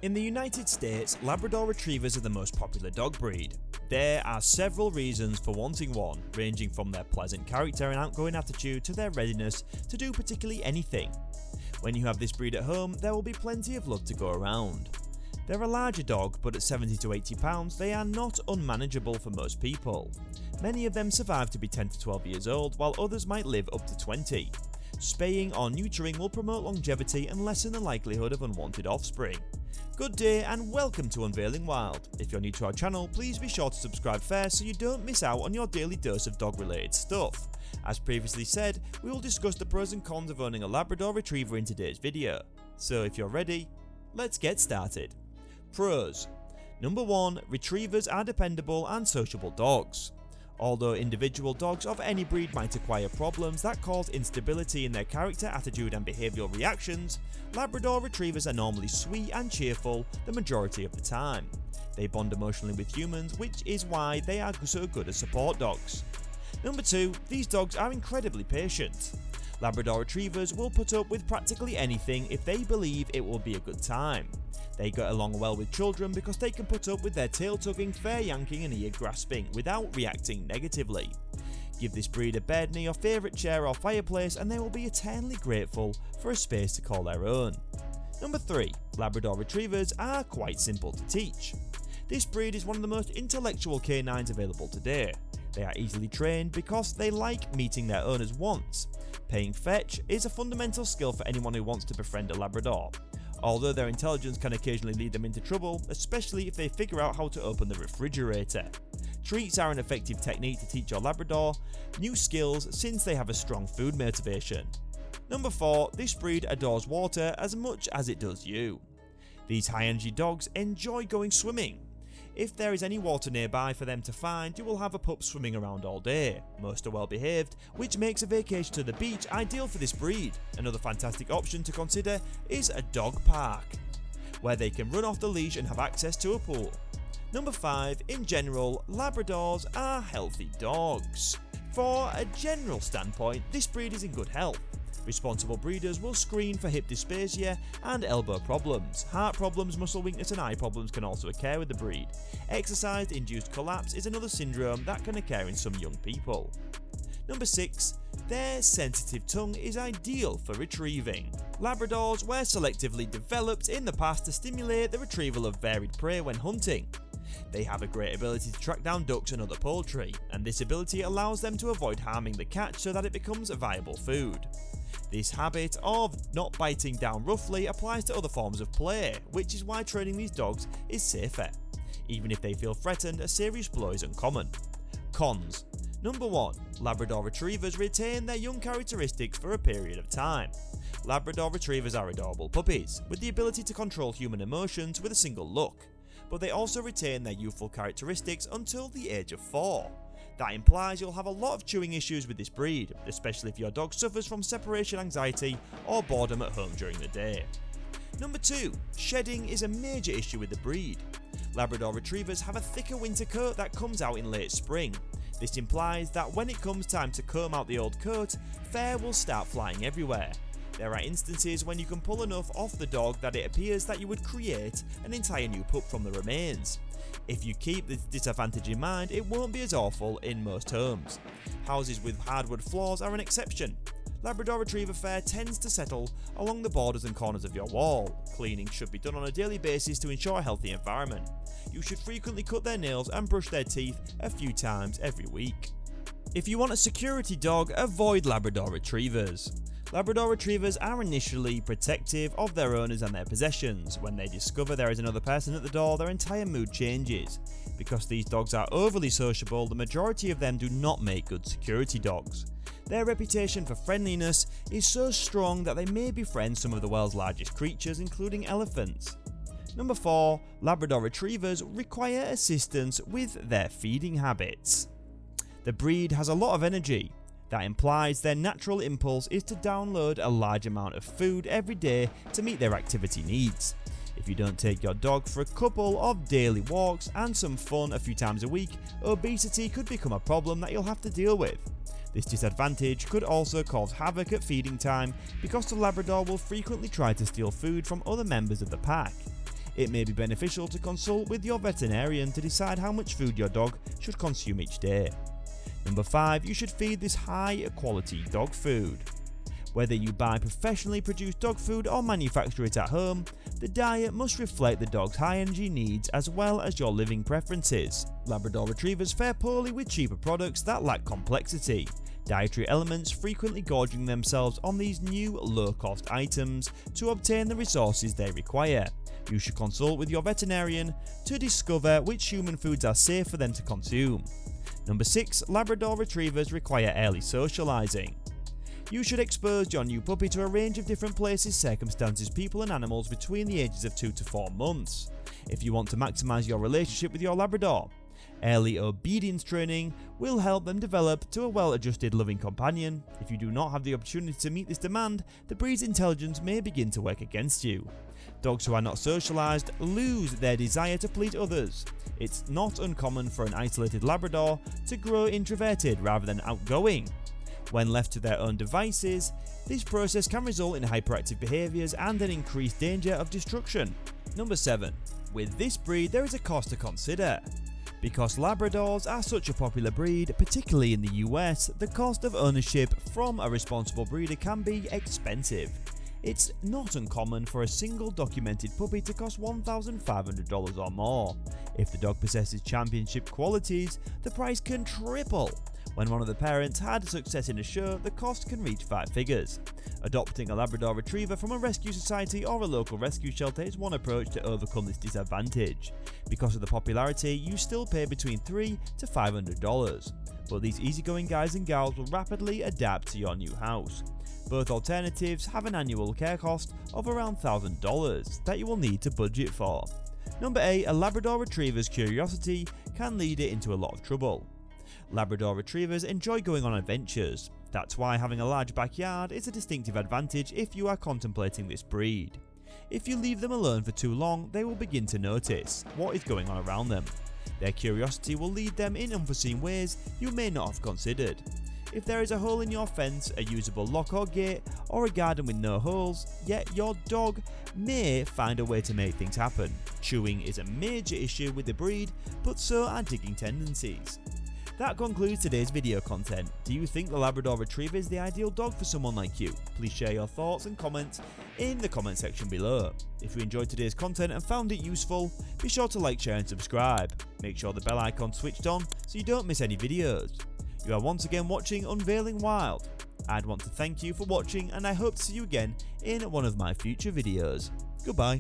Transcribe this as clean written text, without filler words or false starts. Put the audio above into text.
In the United States, Labrador Retrievers are the most popular dog breed. There are several reasons for wanting one, ranging from their pleasant character and outgoing attitude to their readiness to do particularly anything. When you have this breed at home, there will be plenty of love to go around. They're a larger dog, but at 70 to 80 pounds, they are not unmanageable for most people. Many of them survive to be 10 to 12 years old, while others might live up to 20. Spaying or neutering will promote longevity and lessen the likelihood of unwanted offspring. Good day and welcome to Unveiling Wild. If you're new to our channel, please be sure to subscribe first so you don't miss out on your daily dose of dog related stuff. As previously said, we will discuss the pros and cons of owning a Labrador Retriever in today's video. So if you're ready, let's get started. Pros. Number 1. Retrievers are dependable and sociable dogs. Although individual dogs of any breed might acquire problems that cause instability in their character, attitude and behavioural reactions, Labrador Retrievers are normally sweet and cheerful the majority of the time. They bond emotionally with humans, which is why they are so good as support dogs. Number 2. These dogs are incredibly patient. Labrador Retrievers will put up with practically anything if they believe it will be a good time. They get along well with children because they can put up with their tail tugging, fur yanking and ear grasping without reacting negatively. Give this breed a bed near your favourite chair or fireplace and they will be eternally grateful for a space to call their own. Number 3. Labrador Retrievers are quite simple to teach. This breed is one of the most intellectual canines available today. They are easily trained because they like meeting their owners' wants. Paying fetch is a fundamental skill for anyone who wants to befriend a Labrador. Although their intelligence can occasionally lead them into trouble, especially if they figure out how to open the refrigerator. Treats are an effective technique to teach your Labrador new skills since they have a strong food motivation. Number 4. This breed adores water as much as it does you. These high-energy dogs enjoy going swimming. If there is any water nearby for them to find, you will have a pup swimming around all day. Most are well behaved, which makes a vacation to the beach ideal for this breed. Another fantastic option to consider is a dog park, where they can run off the leash and have access to a pool. Number 5. In general, Labradors are healthy dogs. For a general standpoint, this breed is in good health. Responsible breeders will screen for hip dysplasia and elbow problems. Heart problems, muscle weakness and eye problems can also occur with the breed. Exercise-induced collapse is another syndrome that can occur in some young people. Number 6. Their sensitive tongue is ideal for retrieving. Labradors were selectively developed in the past to stimulate the retrieval of varied prey when hunting. They have a great ability to track down ducks and other poultry, and this ability allows them to avoid harming the catch so that it becomes a viable food. This habit of not biting down roughly applies to other forms of play, which is why training these dogs is safer. Even if they feel threatened, a serious blow is uncommon. Cons. Number 1. Labrador Retrievers retain their young characteristics for a period of time. Labrador Retrievers are adorable puppies, with the ability to control human emotions with a single look, but they also retain their youthful characteristics until the age of 4. That implies you'll have a lot of chewing issues with this breed, especially if your dog suffers from separation anxiety or boredom at home during the day. Number 2. Shedding is a major issue with the breed. Labrador Retrievers have a thicker winter coat that comes out in late spring. This implies that when it comes time to comb out the old coat, fur will start flying everywhere. There are instances when you can pull enough off the dog that it appears that you would create an entire new pup from the remains. If you keep this disadvantage in mind, it won't be as awful in most homes. Houses with hardwood floors are an exception. Labrador Retriever fur tends to settle along the borders and corners of your wall. Cleaning should be done on a daily basis to ensure a healthy environment. You should frequently cut their nails and brush their teeth a few times every week. If you want a security dog, avoid Labrador Retrievers. Labrador Retrievers are initially protective of their owners and their possessions. When they discover there is another person at the door, their entire mood changes. Because these dogs are overly sociable, the majority of them do not make good security dogs. Their reputation for friendliness is so strong that they may befriend some of the world's largest creatures, including elephants. Number 4. Labrador Retrievers require assistance with their feeding habits. The breed has a lot of energy. That implies their natural impulse is to download a large amount of food every day to meet their activity needs. If you don't take your dog for a couple of daily walks and some fun a few times a week, obesity could become a problem that you'll have to deal with. This disadvantage could also cause havoc at feeding time because the Labrador will frequently try to steal food from other members of the pack. It may be beneficial to consult with your veterinarian to decide how much food your dog should consume each day. Number 5. You should feed this high quality dog food. Whether you buy professionally produced dog food or manufacture it at home, the diet must reflect the dog's high energy needs as well as your living preferences. Labrador Retrievers fare poorly with cheaper products that lack complexity, dietary elements frequently gorging themselves on these new low-cost items to obtain the resources they require. You should consult with your veterinarian to discover which human foods are safe for them to consume. Number 6. Labrador Retrievers require early socializing. You should expose your new puppy to a range of different places, circumstances, people and animals between the ages of 2 to 4 months. If you want to maximize your relationship with your Labrador, early obedience training will help them develop to a well-adjusted loving companion. If you do not have the opportunity to meet this demand, the breed's intelligence may begin to work against you. Dogs who are not socialized lose their desire to please others. It's not uncommon for an isolated Labrador to grow introverted rather than outgoing. When left to their own devices, this process can result in hyperactive behaviours and an increased danger of destruction. Number 7. With this breed there is a cost to consider. Because Labradors are such a popular breed, particularly in the US, the cost of ownership from a responsible breeder can be expensive. It's not uncommon for a single documented puppy to cost $1,500 or more. If the dog possesses championship qualities, the price can triple. When one of the parents had success in a show, the cost can reach 5 figures. Adopting a Labrador Retriever from a rescue society or a local rescue shelter is one approach to overcome this disadvantage. Because of the popularity, you still pay between $300 to $500, but these easygoing guys and gals will rapidly adapt to your new house. Both alternatives have an annual care cost of around $1,000 that you will need to budget for. Number 8. A Labrador Retriever's curiosity can lead it into a lot of trouble. Labrador Retrievers enjoy going on adventures. That's why having a large backyard is a distinctive advantage if you are contemplating this breed. If you leave them alone for too long, they will begin to notice what is going on around them. Their curiosity will lead them in unforeseen ways you may not have considered. If there is a hole in your fence, a usable lock or gate, or a garden with no holes, yet your dog may find a way to make things happen. Chewing is a major issue with the breed, but so are digging tendencies. That concludes today's video content. Do you think the Labrador Retriever is the ideal dog for someone like you? Please share your thoughts and comments in the comment section below. If you enjoyed today's content and found it useful, be sure to like, share and subscribe. Make sure the bell icon switched on so you don't miss any videos. You are once again watching Unveiling Wild. I'd want to thank you for watching and I hope to see you again in one of my future videos. Goodbye.